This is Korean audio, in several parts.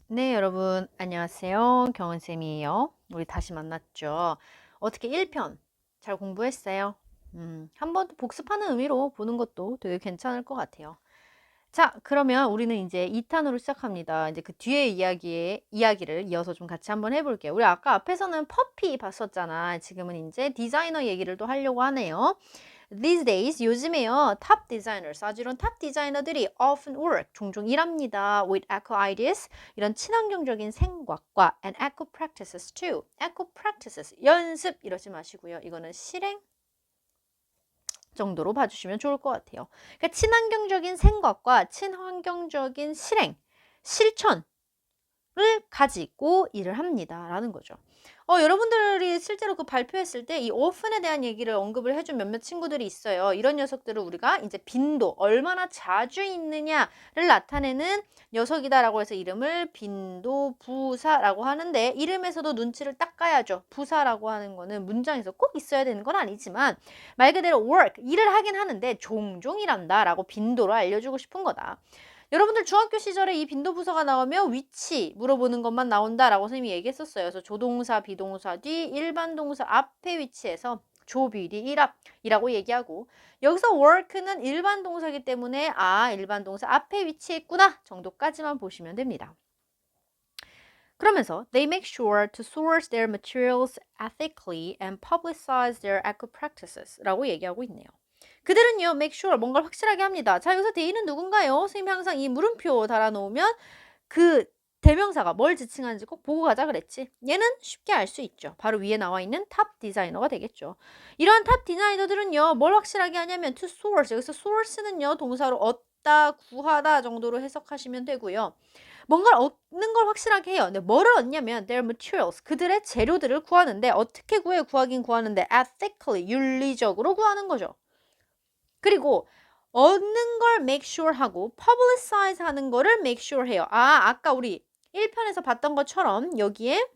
네, 여러분 안녕하세요. 경은쌤이에요. 우리 다시 만났죠. 어떻게 1편 잘 공부했어요? 한번 복습하는 의미로 보는 것도 되게 괜찮을 것 같아요. 자, 그러면 우리는 이제 2탄으로 시작합니다. 이제 그 뒤에 이야기를 이어서 좀 같이 한번 해볼게요. 우리 아까 앞에서는 퍼피 봤었잖아. 지금은 이제 디자이너 얘기를 또 하려고 하네요. These days, 요즘에요, 탑 디자이너스, 아주 이런 탑 디자이너들이 often work, 종종 일합니다. with eco ideas, 이런 친환경적인 생각과 and eco practices too. eco practices, 연습 이러지 마시고요. 이거는 실행 정도로 봐주시면 좋을 것 같아요. 그러니까 친환경적인 생각과 친환경적인 실행, 실천을 가지고 일을 합니다. 라는 거죠. 여러분들이 실제로 그 발표했을 때 이 often에 대한 얘기를 언급을 해준 몇몇 친구들이 있어요. 이런 녀석들을 우리가 이제 빈도, 얼마나 자주 있느냐를 나타내는 녀석이다라고 해서 이름을 빈도 부사라고 하는데, 이름에서도 눈치를 딱 까야죠. 부사라고 하는 거는 문장에서 꼭 있어야 되는 건 아니지만 말 그대로 work, 일을 하긴 하는데 종종 일한다라고 빈도로 알려주고 싶은 거다. 여러분들 중학교 시절에 이 빈도 부사가 나오면 위치 물어보는 것만 나온다라고 선생님이 얘기했었어요. 그래서 조동사, 비동사 뒤 일반 동사 앞에 위치해서 조비리 일합이라고 얘기하고, 여기서 work는 일반 동사이기 때문에 일반 동사 앞에 위치했구나 정도까지만 보시면 됩니다. 그러면서 they make sure to source their materials ethically and publicize their eco practices 라고 얘기하고 있네요. 그들은요, make sure, 뭔가를 확실하게 합니다. 자, 여기서 they는 누군가요? 선생님이 항상 이 물음표 달아놓으면 그 대명사가 뭘 지칭하는지 꼭 보고 가자 그랬지. 얘는 쉽게 알 수 있죠. 바로 위에 나와 있는 탑 디자이너가 되겠죠. 이러한 탑 디자이너들은요, 뭘 확실하게 하냐면 to source, 여기서 source는요, 동사로 얻다, 구하다 정도로 해석하시면 되고요. 뭔가를 얻는 걸 확실하게 해요. 근데 뭐를 얻냐면 their materials, 그들의 재료들을 구하는데 어떻게 구해요? 구하긴 구하는데 ethically, 윤리적으로 구하는 거죠. 그리고 얻는 걸 make sure 하고 publicize 하는 거를 make sure 해요. 아까 우리 1편에서 봤던 것처럼 여기에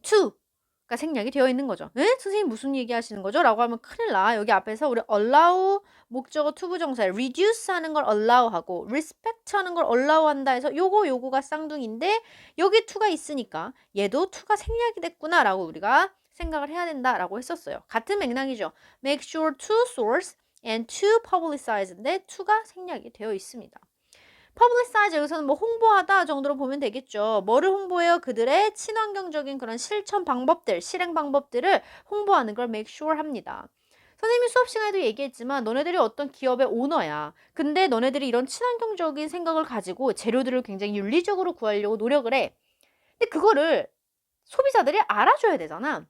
to가 생략이 되어 있는 거죠. 에? 선생님 무슨 얘기 하시는 거죠? 라고 하면 큰일 나. 여기 앞에서 우리 allow 목적어 투부정사에 reduce 하는 걸 allow 하고 respect 하는 걸 allow 한다 해서 요거가 쌍둥이인데 여기 to가 있으니까 얘도 to가 생략이 됐구나 라고 우리가 생각을 해야 된다라고 했었어요. 같은 맥락이죠. make sure to source and to publicize인데 to가 생략이 되어 있습니다. publicize 여기서는 뭐 홍보하다 정도로 보면 되겠죠. 뭐를 홍보해요? 그들의 친환경적인 그런 실천 방법들, 실행 방법들을 홍보하는 걸 make sure 합니다. 선생님이 수업 시간에도 얘기했지만 너네들이 어떤 기업의 오너야. 근데 너네들이 이런 친환경적인 생각을 가지고 재료들을 굉장히 윤리적으로 구하려고 노력을 해. 근데 그거를 소비자들이 알아줘야 되잖아.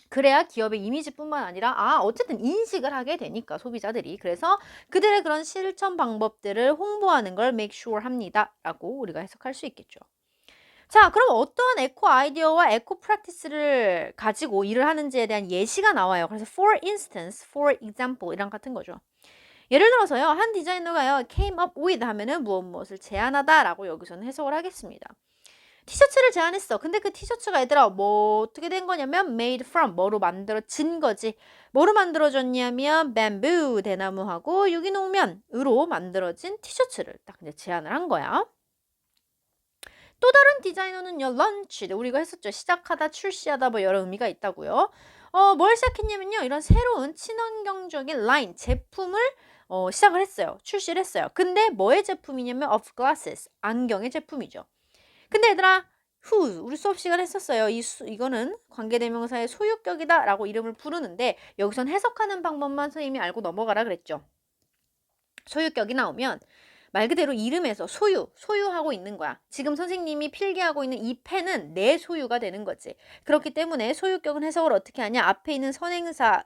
그래야 기업의 이미지뿐만 아니라 어쨌든 인식을 하게 되니까 소비자들이. 그래서 그들의 그런 실천 방법들을 홍보하는 걸 make sure 합니다 라고 우리가 해석할 수 있겠죠. 자, 그럼 어떠한 에코 아이디어와 에코 프랙티스를 가지고 일을 하는지에 대한 예시가 나와요. 그래서 for instance, for example 이랑 같은 거죠. 예를 들어서요, 한 디자이너가요 came up with 하면은 무엇을 제안하다 라고 여기서는 해석을 하겠습니다. 티셔츠를 제안했어. 근데 그 티셔츠가 얘들아 뭐 어떻게 된 거냐면 made from, 뭐로 만들어진 거지. 뭐로 만들어졌냐면 bamboo, 대나무하고 유기농면으로 만들어진 티셔츠를 딱 이제 제안을 한 거야. 또 다른 디자이너는요, 런치, 우리가 했었죠. 시작하다, 출시하다 뭐 여러 의미가 있다고요. 뭘 시작했냐면요, 이런 새로운 친환경적인 라인, 제품을 시작을 했어요. 출시를 했어요. 근데 뭐의 제품이냐면 of glasses, 안경의 제품이죠. 근데 얘들아, 우리 수업 시간 했었어요. 이거는 관계대명사의 소유격이다 라고 이름을 부르는데 여기선 해석하는 방법만 선생님이 알고 넘어가라 그랬죠. 소유격이 나오면 말 그대로 이름에서 소유하고 있는 거야. 지금 선생님이 필기하고 있는 이 펜은 내 소유가 되는 거지. 그렇기 때문에 소유격은 해석을 어떻게 하냐. 앞에 있는 선행사의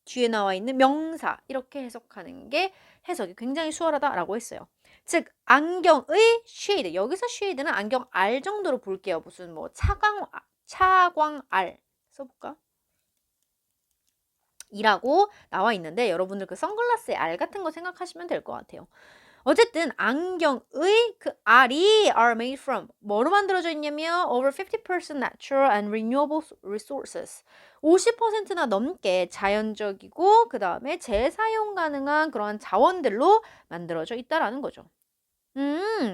뒤에 나와 있는 명사, 이렇게 해석하는 게 해석이 굉장히 수월하다라고 했어요. 즉 안경의 shade, 여기서 shade는 안경 알 정도로 볼게요. 무슨 뭐 차광 알 써볼까? 이라고 나와 있는데 여러분들 그 선글라스의 알 같은 거 생각하시면 될 것 같아요. 어쨌든 안경의 그 알이 are made from 뭐로 만들어져 있냐면 over 50% natural and renewable resources. 50%나 넘게 자연적이고 그 다음에 재사용 가능한 그러한 자원들로 만들어져 있다라는 거죠.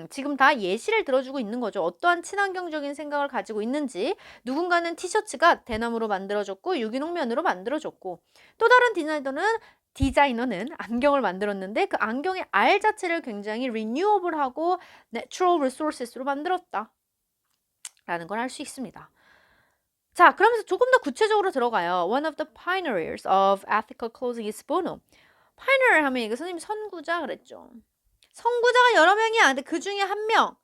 지금 다 예시를 들어주고 있는 거죠. 어떠한 친환경적인 생각을 가지고 있는지. 누군가는 티셔츠가 대나무로 만들어졌고 유기농면으로 만들어졌고 또 다른 디자이너는 안경을 만들었는데 그 안경의 알 자체를 굉장히 renewable하고 natural resources로 만들었다 라는 걸 알 수 있습니다. 자, 그러면서 조금 더 구체적으로 들어가요. One of the pioneers of ethical clothing is Bono. pioneer 하면 이게 선생님이 선구자 그랬죠. 선구자가 여러 명이야. 근데 그 중에 한 명.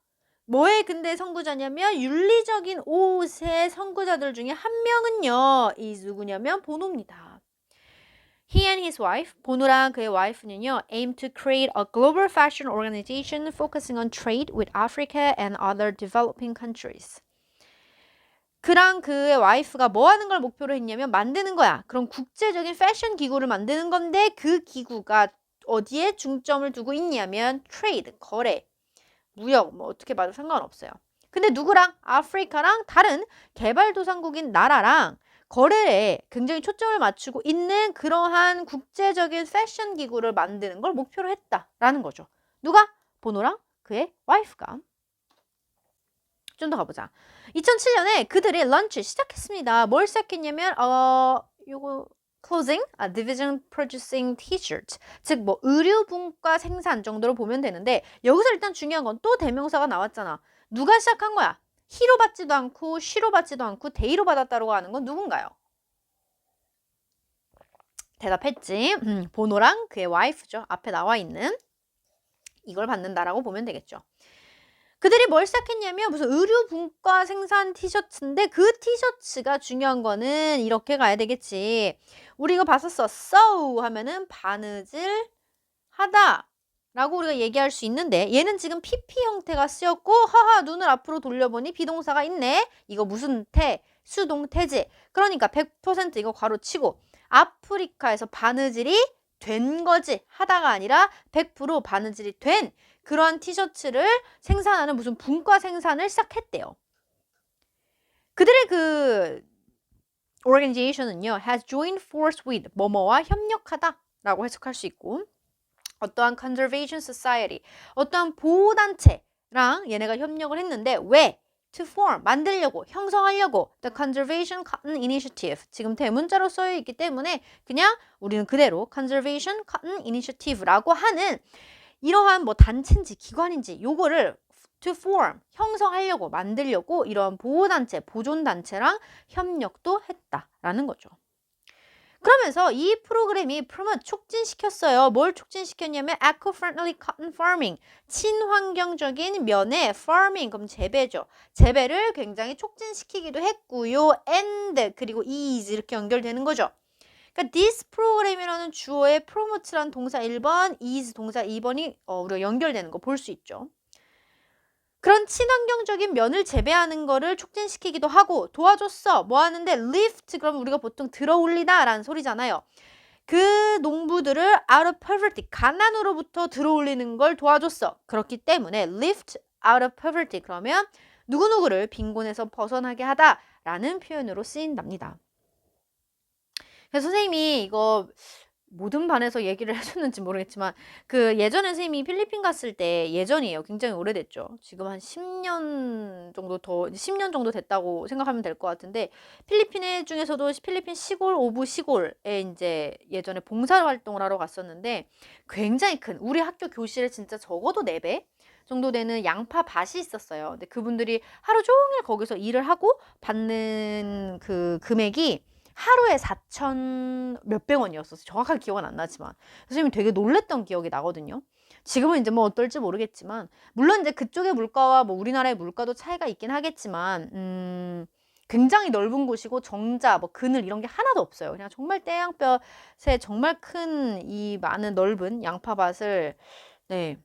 뭐의 근데 선구자냐면 윤리적인 옷의 선구자들 중에 한 명은요. 이 누구냐면 보노입니다. He and his wife, 보노랑 그의 와이프는요. aim to create a global fashion organization focusing on trade with Africa and other developing countries. 그랑 그의 와이프가 뭐 하는 걸 목표로 했냐면 만드는 거야. 그럼 국제적인 패션 기구를 만드는 건데 그 기구가 어디에 중점을 두고 있냐면 트레이드, 거래, 무역 뭐 어떻게 봐도 상관없어요. 근데 누구랑? 아프리카랑 다른 개발도상국인 나라랑 거래에 굉장히 초점을 맞추고 있는 그러한 국제적인 패션 기구를 만드는 걸 목표로 했다라는 거죠. 누가? 보노랑 그의 와이프가. 좀 더 가보자. 2007년에 그들이 런치 시작했습니다. 뭘 시작했냐면 요거 clothing, division producing t-shirt. 즉 뭐 의류 분과 생산 정도로 보면 되는데 여기서 일단 중요한 건 또 대명사가 나왔잖아. 누가 시작한 거야? 히로 받지도 않고 쉬로 받지도 않고 데이로 받았다고 하는 건 누군가요? 대답했지. 보노랑 그의 와이프죠. 앞에 나와 있는 이걸 받는다라고 보면 되겠죠. 그들이 뭘 시작했냐면 무슨 의류 분과 생산 티셔츠인데 그 티셔츠가 중요한 거는 이렇게 가야 되겠지. 우리 이거 봤었어. sew 하면은 바느질 하다 라고 우리가 얘기할 수 있는데 얘는 지금 PP 형태가 쓰였고 하하 눈을 앞으로 돌려보니 비동사가 있네. 이거 무슨 태? 수동태지. 그러니까 100% 이거 괄호치고 아프리카에서 바느질이 된 거지. 하다가 아니라 100% 바느질이 된 그러한 티셔츠를 생산하는 무슨 분과 생산을 시작했대요. 그들의 그 organization은요, has joined force with 뭐뭐와 협력하다라고 해석할 수 있고 어떠한 conservation society, 어떠한 보호단체랑 얘네가 협력을 했는데 왜? to form, 만들려고, 형성하려고 the conservation cotton initiative 지금 대문자로 쓰여 있기 때문에 그냥 우리는 그대로 conservation cotton initiative라고 하는 이러한 뭐 단체인지 기관인지 요거를 to form, 형성하려고 만들려고 이런 보호단체, 보존단체랑 협력도 했다라는 거죠. 그러면서 이 프로그램이 promote, 촉진시켰어요. 뭘 촉진시켰냐면 eco-friendly cotton farming, 친환경적인 면의 farming, 그럼 재배죠. 재배를 굉장히 촉진시키기도 했고요. and 그리고 is 이렇게 연결되는 거죠. 그러니까 this 프로그램이라는 주어의 promote란 동사 1번, is 동사 2번이 우리가 연결되는 거 볼 수 있죠. 그런 친환경적인 면을 재배하는 거를 촉진시키기도 하고 도와줬어. 뭐 하는데? lift, 그럼 우리가 보통 들어 올리다 라는 소리잖아요. 그 농부들을 out of poverty, 가난으로부터 들어 올리는 걸 도와줬어. 그렇기 때문에 lift out of poverty, 그러면 누구누구를 빈곤에서 벗어나게 하다 라는 표현으로 쓰인답니다. 그래서 선생님이 이거 모든 반에서 얘기를 해줬는지 모르겠지만 그 예전에 선생님이 필리핀 갔을 때 예전이에요. 굉장히 오래됐죠. 지금 한 10년 정도 10년 정도 됐다고 생각하면 될 것 같은데 필리핀 중에서도 필리핀 시골, 오부 시골에 이제 예전에 봉사활동을 하러 갔었는데 굉장히 큰 우리 학교 교실에 진짜 적어도 4배 정도 되는 양파 밭이 있었어요. 근데 그분들이 하루 종일 거기서 일을 하고 받는 그 금액이 하루에 4천 몇백 원이었어서 정확하게 기억은 안 나지만 선생님이 되게 놀랬던 기억이 나거든요. 지금은 이제 뭐 어떨지 모르겠지만 물론 이제 그쪽의 물가와 뭐 우리나라의 물가도 차이가 있긴 하겠지만 굉장히 넓은 곳이고 정자, 뭐 그늘 이런 게 하나도 없어요. 그냥 정말 태양볕에 정말 큰 이 많은 넓은 양파밭을 네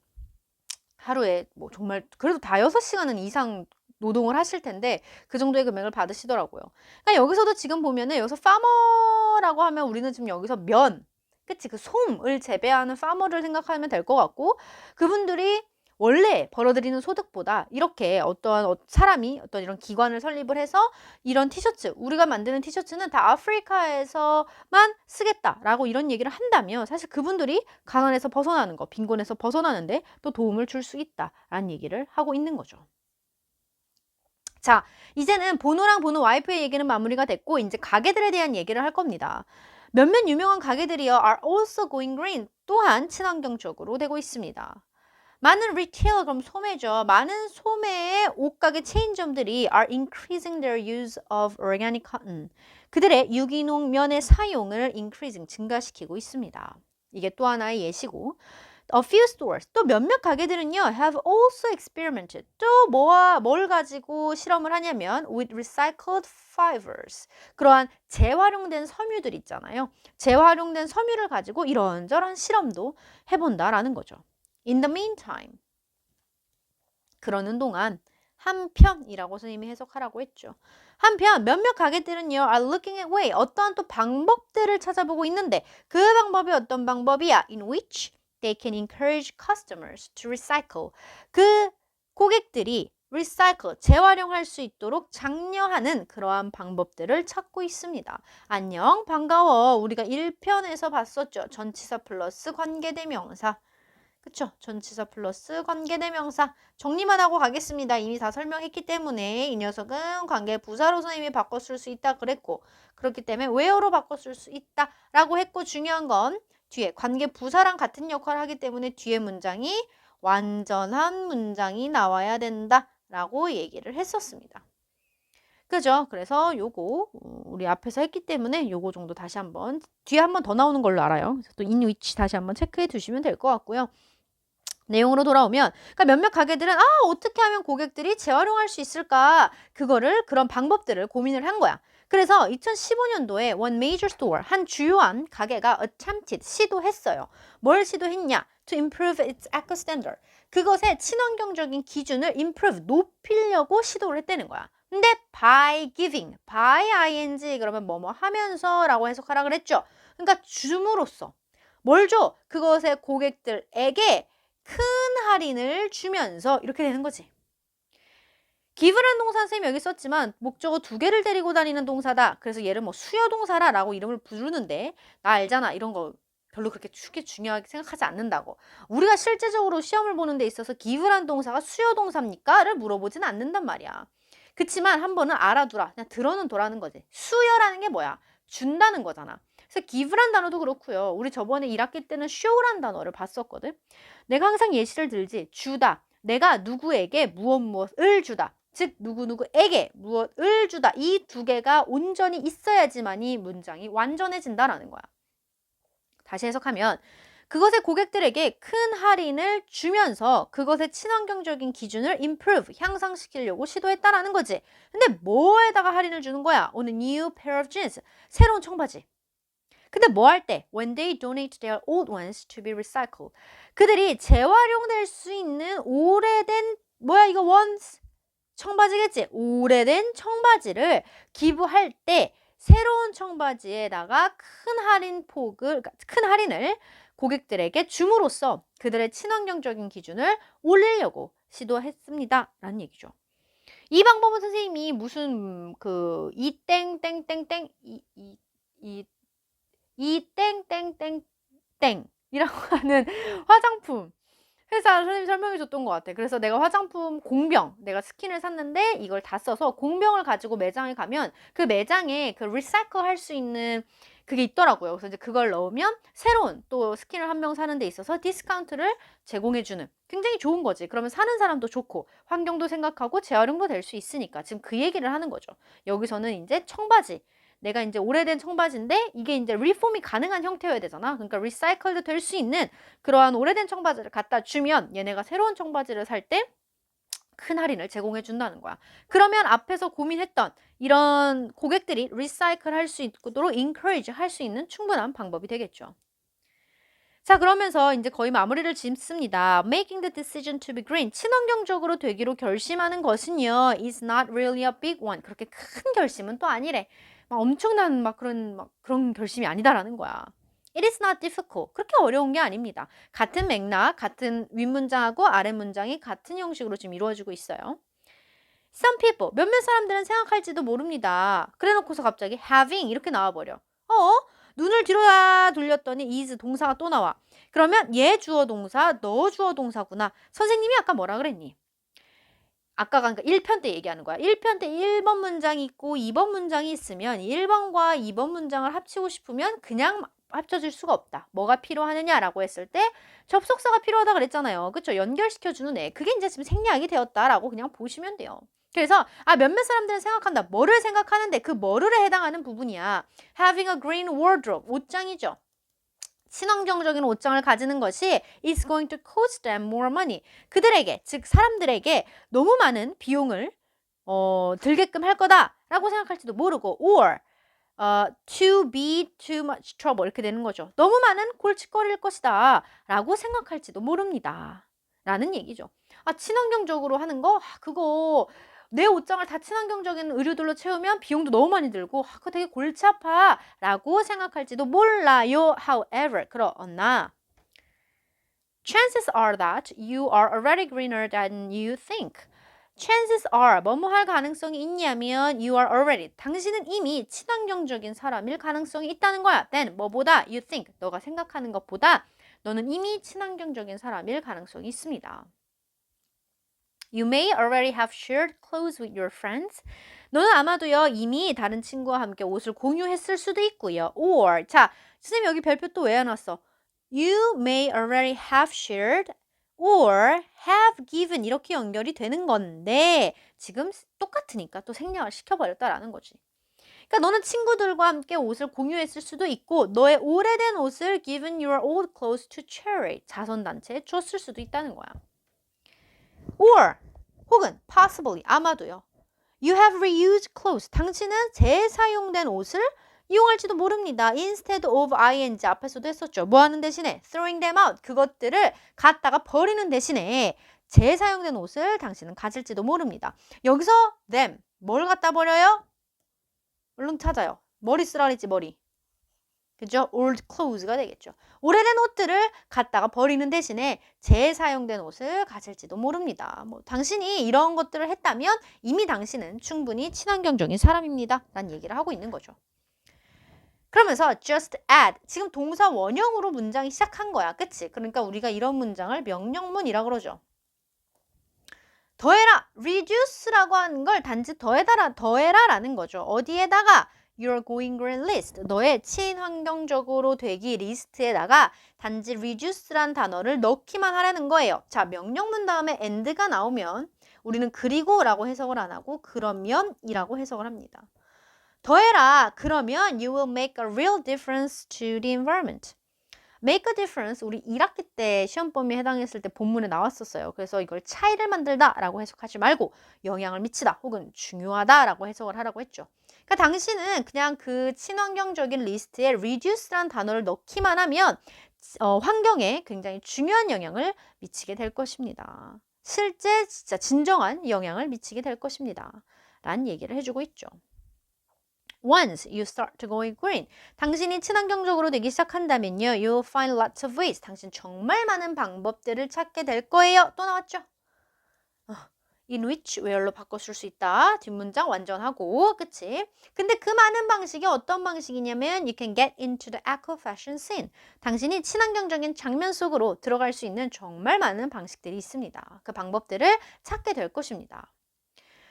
하루에 뭐 정말 그래도 다 6시간은 이상 노동을 하실 텐데 그 정도의 금액을 받으시더라고요. 그러니까 여기서도 지금 보면은 여기서 farmer라고 하면 우리는 지금 여기서 면 그치? 그 솜을 재배하는 파머를 생각하면 될 것 같고 그분들이 원래 벌어들이는 소득보다 이렇게 어떠한 사람이 어떤 이런 기관을 설립을 해서 이런 티셔츠, 우리가 만드는 티셔츠는 다 아프리카에서만 쓰겠다라고 이런 얘기를 한다면 사실 그분들이 가난에서 벗어나는 거, 빈곤에서 벗어나는데 또 도움을 줄 수 있다라는 얘기를 하고 있는 거죠. 자, 이제는 보노랑 보노 와이프의 얘기는 마무리가 됐고 이제 가게들에 대한 얘기를 할 겁니다. 몇몇 유명한 가게들이요 are also going green 또한 친환경적으로 되고 있습니다. 많은 리테일 그럼 소매죠. 많은 소매의 옷가게 체인점들이 are increasing their use of organic cotton. 그들의 유기농 면의 사용을 increasing 증가시키고 있습니다. 이게 또 하나의 예시고 A few stores 또 몇몇 가게들은요 have also experimented 또 뭘 가지고 실험을 하냐면 with recycled fibers 그러한 재활용된 섬유들 있잖아요. 재활용된 섬유를 가지고 이런저런 실험도 해본다라는 거죠. In the meantime 그러는 동안 한편이라고 선생님이 해석하라고 했죠. 한편 몇몇 가게들은요 are looking at way 어떠한 또 방법들을 찾아보고 있는데 그 방법이 어떤 방법이야? In which they can encourage customers to recycle. 그 고객들이 recycle, 재활용할 수 있도록 장려하는 그러한 방법들을 찾고 있습니다. 안녕, 반가워. 우리가 1편에서 봤었죠. 전치사 플러스 관계대명사. 그쵸? 전치사 플러스 관계대명사. 정리만 하고 가겠습니다. 이미 다 설명했기 때문에 이 녀석은 관계부사로 선생님이 바꿔 쓸 수 있다 그랬고 그렇기 때문에 where로 바꿔 쓸 수 있다 라고 했고 중요한 건 뒤에 관계부사랑 같은 역할을 하기 때문에 뒤에 문장이 완전한 문장이 나와야 된다 라고 얘기를 했었습니다. 그죠? 그래서 요거 우리 앞에서 했기 때문에 요거 정도 다시 한번 뒤에 한번 더 나오는 걸로 알아요. 그래서 또 in which 다시 한번 체크해 두시면 될 것 같고요. 내용으로 돌아오면 그러니까 몇몇 가게들은 어떻게 하면 고객들이 재활용할 수 있을까 그거를 그런 방법들을 고민을 한 거야. 그래서 2015년도에 one major store 한 주요한 가게가 attempted 시도했어요. 뭘 시도했냐? To improve its eco standard. 그것의 친환경적인 기준을 improve 높이려고 시도를 했다는 거야. 근데 by giving, by ing 그러면 뭐뭐 하면서라고 해석하라 그랬죠. 그러니까 줌으로써 뭘 줘? 그것의 고객들에게 큰 할인을 주면서 이렇게 되는 거지. give라는 동사 선생님이 여기 썼지만 목적어 2개를 데리고 다니는 동사다. 그래서 얘를 뭐 수요동사라 라고 이름을 부르는데 나 알잖아. 이런 거 별로 그렇게 중요하게 생각하지 않는다고. 우리가 실제적으로 시험을 보는 데 있어서 give라는 동사가 수요동사입니까? 를 물어보진 않는단 말이야. 그치만 한 번은 알아두라. 그냥 들어는 둬라는 거지. 수여라는 게 뭐야? 준다는 거잖아. 그래서 give란 단어도 그렇고요. 우리 저번에 1학기 때는 show란 단어를 봤었거든. 내가 항상 예시를 들지. 주다. 내가 누구에게 무엇을 주다. 즉 누구누구에게 무엇을 주다. 이 2개가 온전히 있어야지만이 문장이 완전해진다라는 거야. 다시 해석하면 그것의 고객들에게 큰 할인을 주면서 그것의 친환경적인 기준을 improve, 향상시키려고 시도했다라는 거지. 근데 뭐에다가 할인을 주는 거야? On a new pair of jeans. 새로운 청바지. 근데 뭐 할 때? When they donate their old ones to be recycled. 그들이 재활용될 수 있는 오래된 뭐야 이거 once 청바지겠지? 오래된 청바지를 기부할 때 새로운 청바지에다가 큰 할인을 고객들에게 줌으로써 그들의 친환경적인 기준을 올리려고 시도했습니다. 라는 얘기죠. 이 방법은 선생님이 무슨 이 땡땡땡땡 이 땡땡땡땡이라고 하는 화장품 회사 선생님이 설명해 줬던 것 같아. 그래서 내가 화장품 공병, 내가 스킨을 샀는데 이걸 다 써서 공병을 가지고 매장에 가면 그 매장에 그 리사이클 할 수 있는 그게 있더라고요. 그래서 이제 그걸 넣으면 새로운 또 스킨을 한 병 사는 데 있어서 디스카운트를 제공해주는 굉장히 좋은 거지. 그러면 사는 사람도 좋고 환경도 생각하고 재활용도 될 수 있으니까 지금 그 얘기를 하는 거죠. 여기서는 이제 청바지. 내가 이제 오래된 청바지인데 이게 이제 리폼이 가능한 형태여야 되잖아. 그러니까 리사이클도 될 수 있는 그러한 오래된 청바지를 갖다 주면 얘네가 새로운 청바지를 살 때 큰 할인을 제공해 준다는 거야. 그러면 앞에서 고민했던 이런 고객들이 리사이클 할 수 있도록 encourage 할 수 있는 충분한 방법이 되겠죠. 자, 그러면서 이제 거의 마무리를 짓습니다. Making the decision to be green. 친환경적으로 되기로 결심하는 것은요. is not really a big one. 그렇게 큰 결심은 또 아니래. 막 엄청난 그런 결심이 아니다라는 거야. It is not difficult. 그렇게 어려운 게 아닙니다. 같은 맥락, 같은 윗문장하고 아랫문장이 같은 형식으로 지금 이루어지고 있어요. Some people, 몇몇 사람들은 생각할지도 모릅니다. 그래 놓고서 갑자기 having 이렇게 나와버려. 눈을 뒤로 돌렸더니 is 동사가 또 나와. 그러면 얘 주어 동사, 너 주어 동사구나. 선생님이 아까 뭐라 그랬니? 아까가 그러니까 1편 때 얘기하는 거야. 1편 때 1번 문장이 있고 2번 문장이 있으면 1번과 2번 문장을 합치고 싶으면 그냥 합쳐질 수가 없다. 뭐가 필요하느냐라고 했을 때 접속사가 필요하다 그랬잖아요. 그렇죠? 연결시켜주는 애. 그게 이제 지금 생략이 되었다라고 그냥 보시면 돼요. 그래서 몇몇 사람들은 생각한다. 뭐를 생각하는데 그 뭐를에 해당하는 부분이야. Having a green wardrobe. 옷장이죠. 친환경적인 옷장을 가지는 것이 is going to cost them more money. 그들에게, 즉 사람들에게 너무 많은 비용을 들게끔 할 거다라고 생각할지도 모르고 or to be too much trouble 이렇게 되는 거죠. 너무 많은 골칫거리일 것이다 라고 생각할지도 모릅니다. 라는 얘기죠. 친환경적으로 하는 거? 그거 내 옷장을 다 친환경적인 의류들로 채우면 비용도 너무 많이 들고 그거 되게 골치 아파 라고 생각할지도 몰라요. However, 그러나 chances are that you are already greener than you think. chances are, 뭐뭐 할 가능성이 있냐면 you are already, 당신은 이미 친환경적인 사람일 가능성이 있다는 거야. then, 뭐보다 you think, 너가 생각하는 것보다 너는 이미 친환경적인 사람일 가능성이 있습니다. You may already have shared clothes with your friends. 너는 아마도요 이미 다른 친구와 함께 옷을 공유했을 수도 있고요. Or 자 선생님 여기 별표 또 왜 해놨어? You may already have shared or have given 이렇게 연결이 되는 건데 지금 똑같으니까 또 생략을 시켜버렸다라는 거지. 그러니까 너는 친구들과 함께 옷을 공유했을 수도 있고 너의 오래된 옷을 given your old clothes to charity 자선단체에 줬을 수도 있다는 거야. Or 혹은 possibly 아마도요. You have reused clothes. 당신은 재사용된 옷을 이용할지도 모릅니다. Instead of ing 앞에서도 했었죠. 뭐 하는 대신에 throwing them out. 그것들을 갖다가 버리는 대신에 재사용된 옷을 당신은 가질지도 모릅니다. 여기서 them 뭘 갖다 버려요? 얼른 찾아요. 머리 쓰라 그랬지 머리. 그죠? old clothes가 되겠죠. 오래된 옷들을 갖다가 버리는 대신에 재사용된 옷을 가질지도 모릅니다. 당신이 이런 것들을 했다면 이미 당신은 충분히 친환경적인 사람입니다. 라는 얘기를 하고 있는 거죠. 그러면서 just add, 지금 동사 원형으로 문장이 시작한 거야. 그치? 그러니까 우리가 이런 문장을 명령문이라고 그러죠. 더해라, reduce라고 하는 걸 단지 더해라라는 거죠. 어디에다가? Your going green list, 너의 친환경적으로 되기 리스트에다가 단지 reduce란 단어를 넣기만 하라는 거예요. 자, 명령문 다음에 and가 나오면 우리는 그리고라고 해석을 안 하고 그러면이라고 해석을 합니다. 더해라, 그러면 you will make a real difference to the environment. make a difference, 우리 1학기 때 시험 범위에 해당했을 때 본문에 나왔었어요. 그래서 이걸 차이를 만들다 라고 해석하지 말고 영향을 미치다 혹은 중요하다 라고 해석을 하라고 했죠. 그러니까 당신은 그냥 그 친환경적인 리스트에 reduce란 단어를 넣기만 하면 환경에 굉장히 중요한 영향을 미치게 될 것입니다. 실제 진짜 진정한 영향을 미치게 될 것입니다. 라는 얘기를 해주고 있죠. Once you start to going green, 당신이 친환경적으로 되기 시작한다면요, you'll find lots of ways. 당신 정말 많은 방법들을 찾게 될 거예요. 또 나왔죠? in which where로 바꿔 쓸 수 있다. 뒷문장 완전하고, 그치? 근데 그 많은 방식이 어떤 방식이냐면 you can get into the eco-fashion scene. 당신이 친환경적인 장면 속으로 들어갈 수 있는 정말 많은 방식들이 있습니다. 그 방법들을 찾게 될 것입니다.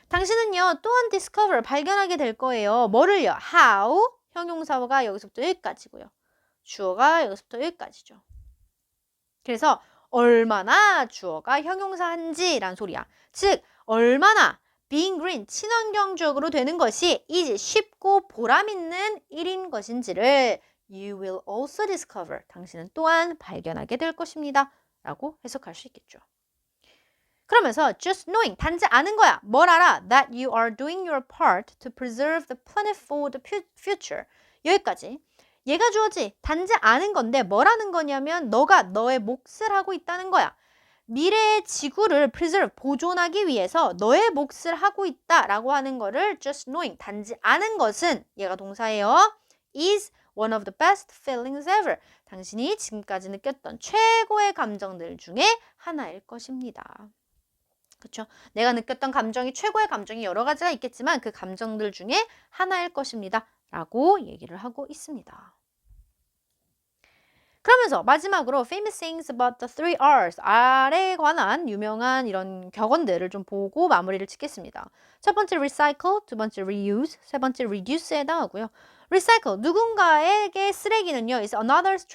당신은요 또한 discover 발견하게 될 거예요. 뭐를요? how 형용사가 여기서부터 여기까지고요. 주어가 여기서부터 여기까지죠. 그래서 얼마나 주어가 형용사한지란 소리야. 즉 얼마나 being green 친환경적으로 되는 것이 is 쉽고 보람있는 일인 것인지를 you will also discover 당신은 또한 발견하게 될 것입니다. 라고 해석할 수 있겠죠. 그러면서 just knowing, 단지 아는 거야. 뭘 알아? That you are doing your part to preserve the planet for the future. 여기까지. 얘가 주어지. 단지 아는 건데 뭘 하는 거냐면 너가 너의 몫을 하고 있다는 거야. 미래의 지구를 preserve, 보존하기 위해서 너의 몫을 하고 있다라고 하는 거를 just knowing, 단지 아는 것은 얘가 동사예요. is one of the best feelings ever. 당신이 지금까지 느꼈던 최고의 감정들 중에 하나일 것입니다. 그렇죠? 내가 느꼈던 감정이 최고의 감정이 여러 가지가 있겠지만 그 감정들 중에 하나일 것입니다. 라고 얘기를 하고 있습니다. 그러면서 마지막으로 famous things about the three R's, R에 관한 유명한 이런 격언들을 좀 보고 마무리를 짓겠습니다. 첫 번째 recycle, 두 번째 reuse, 세 번째 reduce에 해당하고요. recycle, 누군가에게 쓰레기는요 is another's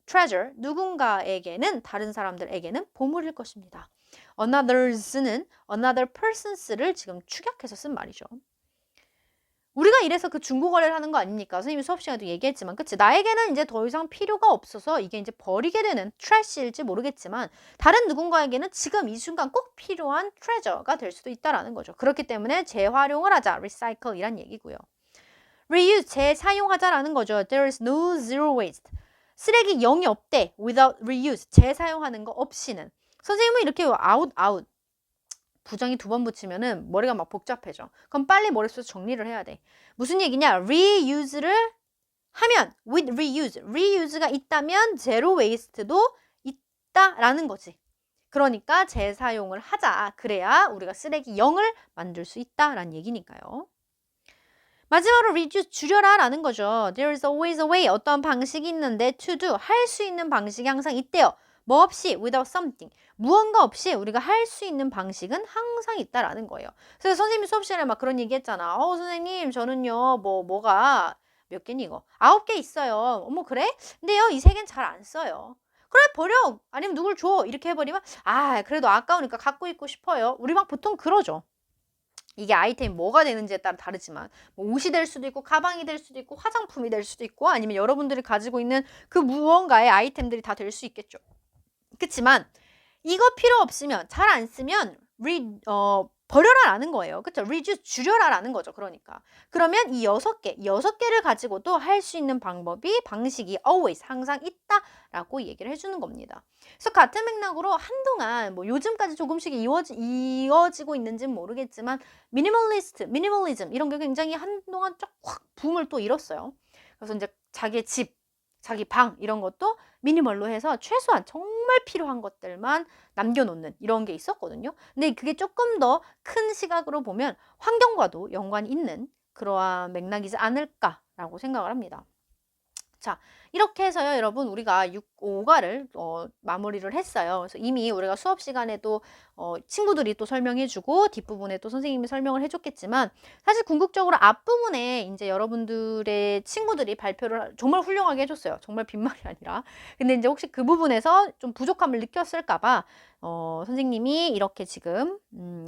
treasure, 누군가에게는 다른 사람들에게는 보물일 것입니다. another's는 another persons를 지금 축약해서 쓴 말이죠. 우리가 이래서 그 중고거래를 하는 거 아닙니까? 선생님이 수업 시간에도 얘기했지만, 그치? 나에게는 이제 더 이상 필요가 없어서 이게 이제 버리게 되는 트래시일지 모르겠지만, 다른 누군가에게는 지금 이 순간 꼭 필요한 트레저가 될 수도 있다라는 거죠. 그렇기 때문에 재활용을 하자, recycle이란 얘기고요. reuse, 재사용하자라는 거죠. There is no zero waste. 쓰레기 0이 없대. without reuse, 재사용하는 거 없이는. 선생님은 이렇게 out 부정이 2번 붙이면은 머리가 막 복잡해져. 그럼 빨리 머릿속에서 정리를 해야 돼. 무슨 얘기냐? reuse를 하면 with reuse, reuse가 있다면 zero waste도 있다라는 거지. 그러니까 재사용을 하자. 그래야 우리가 쓰레기 0을 만들 수 있다라는 얘기니까요. 마지막으로 reduce, 줄여라 라는 거죠. There is always a way, 어떤 방식이 있는데 to do, 할 수 있는 방식이 항상 있대요. 뭐 없이, without something, 무언가 없이 우리가 할 수 있는 방식은 항상 있다라는 거예요. 그래서 선생님이 수업 시간에 막 그런 얘기 했잖아. 선생님, 저는요, 뭐가 몇 개니 이거? 9개 있어요. 어머, 그래? 근데요, 이 3개는 잘 안 써요. 그래, 버려. 아니면 누굴 줘. 이렇게 해버리면, 그래도 아까우니까 갖고 있고 싶어요. 우리 막 보통 그러죠. 이게 아이템이 뭐가 되는지에 따라 다르지만 뭐 옷이 될 수도 있고 가방이 될 수도 있고 화장품이 될 수도 있고 아니면 여러분들이 가지고 있는 그 무언가의 아이템들이 다 될 수 있겠죠. 그치만 이거 필요 없으면 잘 안 쓰면 버려라라는 거예요. 그쵸? reduce, 줄여라라는 거죠. 그러니까. 그러면 이 6개를 가지고도 할 수 있는 방식이 always, 항상 있다라고 얘기를 해주는 겁니다. 그래서 같은 맥락으로 한동안 뭐 요즘까지 조금씩 이어지고 있는지는 모르겠지만 미니멀리즘 이런 게 굉장히 한동안 쫙 확 붐을 또 일었어요. 그래서 이제 자기의 집, 자기 방 이런 것도 미니멀로 해서 최소한 정말 필요한 것들만 남겨놓는 이런 게 있었거든요. 근데 그게 조금 더 큰 시각으로 보면 환경과도 연관이 있는 그러한 맥락이지 않을까라고 생각을 합니다. 자, 이렇게 해서요, 여러분, 우리가 5과를 마무리를 했어요. 그래서 이미 우리가 수업 시간에도 친구들이 또 설명해주고 뒷부분에 또 선생님이 설명을 해줬겠지만 사실 궁극적으로 앞부분에 이제 여러분들의 친구들이 발표를 정말 훌륭하게 해줬어요. 정말 빈말이 아니라. 근데 이제 혹시 그 부분에서 좀 부족함을 느꼈을까봐 선생님이 이렇게 지금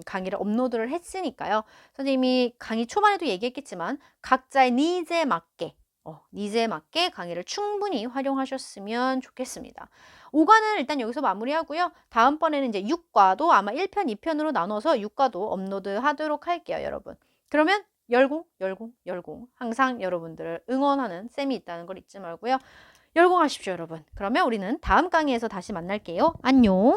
강의를 업로드를 했으니까요. 선생님이 강의 초반에도 얘기했겠지만 각자의 니즈에 맞게 강의를 충분히 활용하셨으면 좋겠습니다. 5과는 일단 여기서 마무리하고요. 다음번에는 이제 6과도 아마 1편, 2편으로 나눠서 6과도 업로드하도록 할게요, 여러분. 그러면 열공. 항상 여러분들을 응원하는 쌤이 있다는 걸 잊지 말고요. 열공하십시오, 여러분. 그러면 우리는 다음 강의에서 다시 만날게요. 안녕!